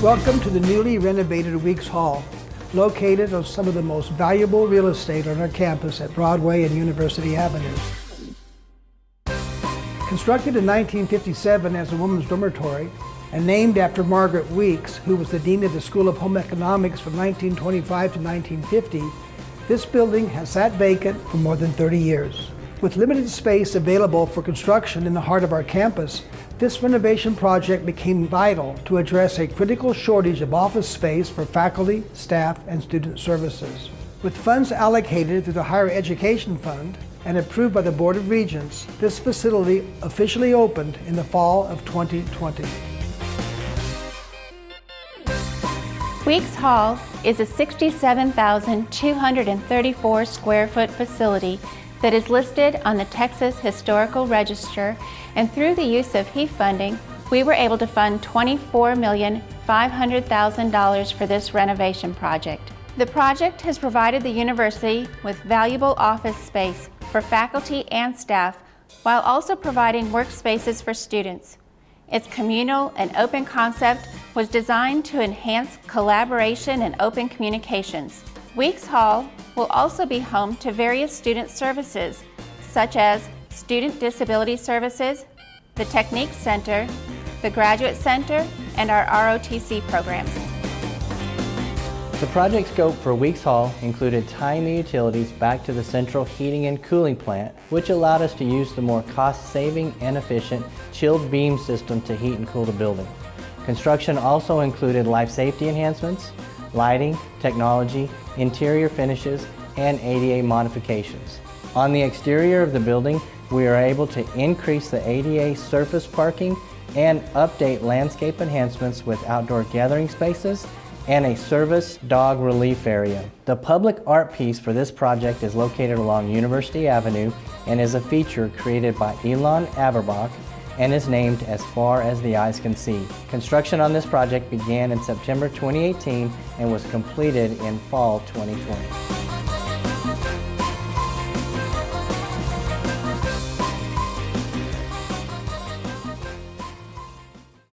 Welcome to the newly renovated Weeks Hall, located on some of the most valuable real estate on our campus at Broadway and University Avenue. Constructed in 1957 as a women's dormitory and named after Margaret Weeks, who was the dean of the School of Home Economics from 1925 to 1950, this building has sat vacant for more than 30 years. With limited space available for construction in the heart of our campus, this renovation project became vital to address a critical shortage of office space for faculty, staff, and student services. With funds allocated through the Higher Education Fund and approved by the Board of Regents, this facility officially opened in the fall of 2020. Weeks Hall is a 67,234 square foot facility that is listed on the Texas Historical Register, and through the use of HEAF funding, we were able to fund $24,500,000 for this renovation project. The project has provided the university with valuable office space for faculty and staff, while also providing workspaces for students. Its communal and open concept was designed to enhance collaboration and open communications. Weeks Hall will also be home to various student services, such as Student Disability Services, the Technique Center, the Graduate Center, and our ROTC programs. The project scope for Weeks Hall included tying the utilities back to the central heating and cooling plant, which allowed us to use the more cost-saving and efficient chilled beam system to heat and cool the building. Construction also included life safety enhancements, lighting, technology, interior finishes, and ADA modifications. On the exterior of the building, we are able to increase the ADA surface parking and update landscape enhancements with outdoor gathering spaces and a service dog relief area. The public art piece for this project is located along University Avenue and is a feature created by Elon Averbach and is named As Far as the Eyes Can See. Construction on this project began in September 2018 and was completed in fall 2020.